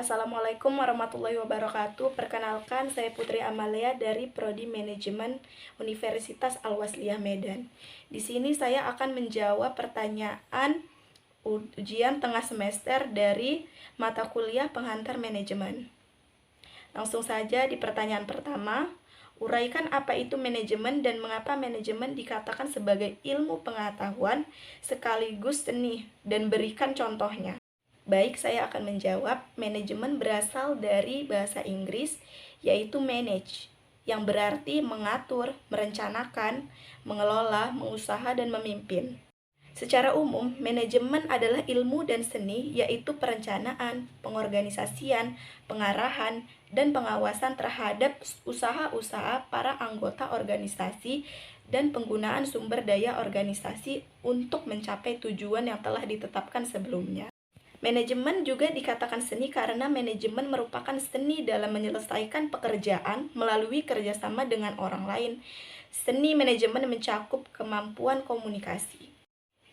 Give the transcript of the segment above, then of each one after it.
Assalamualaikum warahmatullahi wabarakatuh. Perkenalkan, saya Putri Amalia dari Prodi Manajemen Universitas Al-Wasliyah Medan. Di sini saya akan menjawab pertanyaan ujian tengah semester dari mata kuliah Penghantar Manajemen. Langsung saja di pertanyaan pertama, uraikan apa itu manajemen dan mengapa manajemen dikatakan sebagai ilmu pengetahuan sekaligus seni, dan berikan contohnya. Baik, saya akan menjawab. Manajemen berasal dari bahasa Inggris, yaitu manage, yang berarti mengatur, merencanakan, mengelola, mengusaha, dan memimpin. Secara umum, manajemen adalah ilmu dan seni, yaitu perencanaan, pengorganisasian, pengarahan, dan pengawasan terhadap usaha-usaha para anggota organisasi dan penggunaan sumber daya organisasi untuk mencapai tujuan yang telah ditetapkan sebelumnya. Manajemen juga dikatakan seni karena manajemen merupakan seni dalam menyelesaikan pekerjaan melalui kerjasama dengan orang lain. Seni manajemen mencakup kemampuan komunikasi.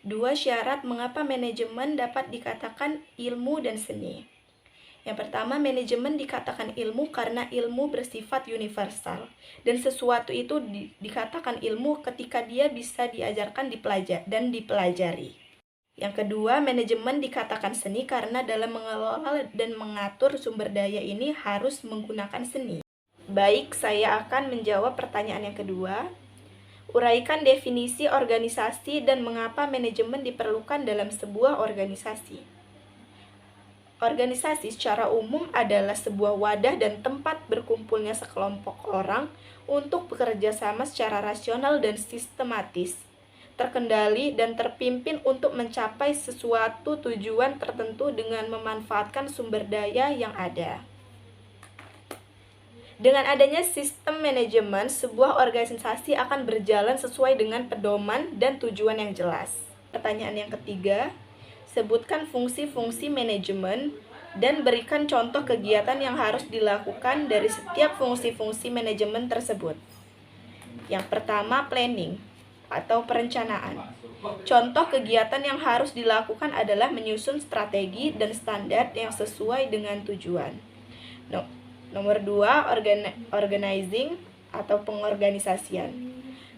2 syarat mengapa manajemen dapat dikatakan ilmu dan seni. Yang pertama, manajemen dikatakan ilmu karena ilmu bersifat universal, dan sesuatu itu dikatakan ilmu ketika dia bisa diajarkan dan dipelajari. Yang kedua, manajemen dikatakan seni karena dalam mengelola dan mengatur sumber daya ini harus menggunakan seni. Baik, saya akan menjawab pertanyaan yang kedua. Uraikan definisi organisasi dan mengapa manajemen diperlukan dalam sebuah organisasi. Organisasi secara umum adalah sebuah wadah dan tempat berkumpulnya sekelompok orang untuk bekerja sama secara rasional dan sistematis, terkendali dan terpimpin untuk mencapai sesuatu tujuan tertentu dengan memanfaatkan sumber daya yang ada. Dengan adanya sistem manajemen, sebuah organisasi akan berjalan sesuai dengan pedoman dan tujuan yang jelas. Pertanyaan yang ketiga, sebutkan fungsi-fungsi manajemen dan berikan contoh kegiatan yang harus dilakukan dari setiap fungsi-fungsi manajemen tersebut. Yang pertama, planning atau perencanaan. Contoh kegiatan yang harus dilakukan adalah menyusun strategi dan standar yang sesuai dengan tujuan. Nomor 2, organizing atau pengorganisasian.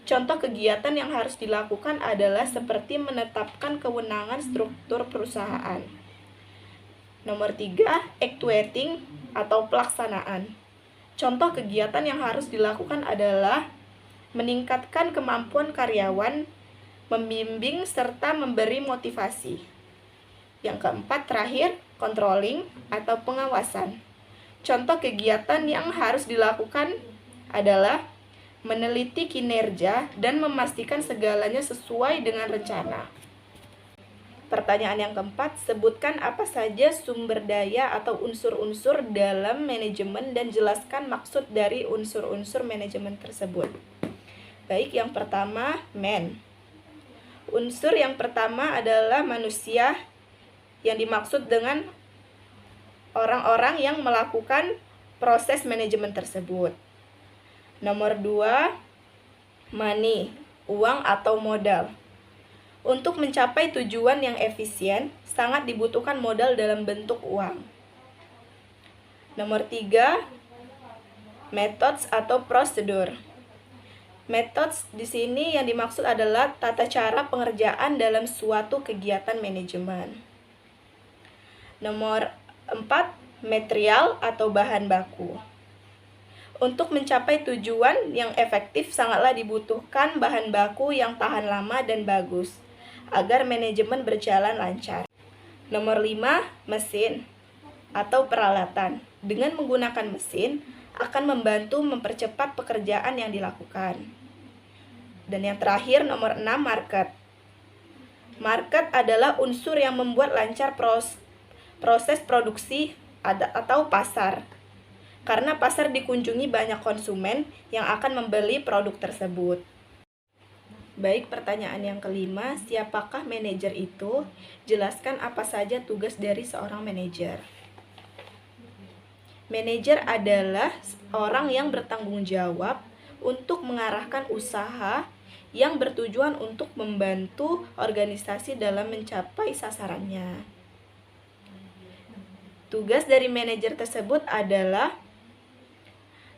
Contoh kegiatan yang harus dilakukan adalah seperti menetapkan kewenangan struktur perusahaan. Nomor 3, actuating atau pelaksanaan. Contoh kegiatan yang harus dilakukan adalah meningkatkan kemampuan karyawan, membimbing, serta memberi motivasi. Yang keempat, terakhir, controlling atau pengawasan. Contoh kegiatan yang harus dilakukan adalah meneliti kinerja dan memastikan segalanya sesuai dengan rencana. Pertanyaan yang keempat, sebutkan apa saja sumber daya atau unsur-unsur dalam manajemen dan jelaskan maksud dari unsur-unsur manajemen tersebut. Baik, yang pertama, man. Unsur yang pertama adalah manusia, yang dimaksud dengan orang-orang yang melakukan proses manajemen tersebut. Nomor 2, money, uang atau modal. Untuk mencapai tujuan yang efisien, sangat dibutuhkan modal dalam bentuk uang. Nomor 3, methods atau prosedur. Methods di sini yang dimaksud adalah tata cara pengerjaan dalam suatu kegiatan manajemen. Nomor 4, material atau bahan baku. Untuk mencapai tujuan yang efektif sangatlah dibutuhkan bahan baku yang tahan lama dan bagus agar manajemen berjalan lancar. Nomor 5, mesin atau peralatan. Dengan menggunakan mesin akan membantu mempercepat pekerjaan yang dilakukan. Dan yang terakhir, nomor 6, market. Market adalah unsur yang membuat lancar proses produksi atau pasar. Karena pasar dikunjungi banyak konsumen yang akan membeli produk tersebut. Baik, pertanyaan yang kelima, siapakah manajer itu? Jelaskan apa saja tugas dari seorang manajer. Manajer adalah orang yang bertanggung jawab untuk mengarahkan usaha yang bertujuan untuk membantu organisasi dalam mencapai sasarannya. Tugas dari manajer tersebut adalah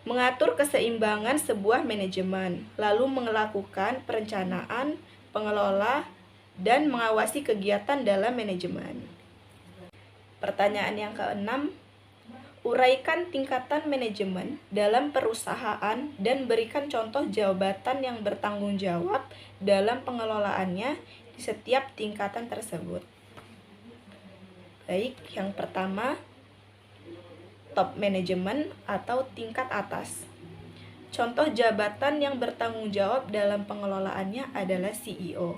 mengatur keseimbangan sebuah manajemen, lalu melakukan perencanaan, pengelola, dan mengawasi kegiatan dalam manajemen. Pertanyaan yang keenam, uraikan tingkatan manajemen dalam perusahaan dan berikan contoh jabatan yang bertanggung jawab dalam pengelolaannya di setiap tingkatan tersebut. Baik, yang pertama, top manajemen atau tingkat atas. Contoh jabatan yang bertanggung jawab dalam pengelolaannya adalah CEO.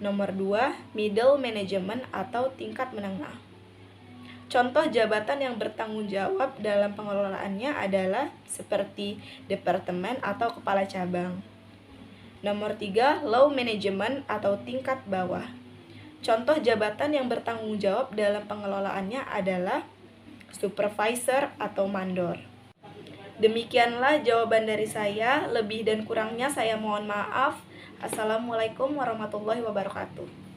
Nomor 2, middle management atau tingkat menengah. Contoh jabatan yang bertanggung jawab dalam pengelolaannya adalah seperti departemen atau kepala cabang. Nomor 3, low management atau tingkat bawah. Contoh jabatan yang bertanggung jawab dalam pengelolaannya adalah supervisor atau mandor. Demikianlah jawaban dari saya. Lebih dan kurangnya saya mohon maaf. Assalamualaikum warahmatullahi wabarakatuh.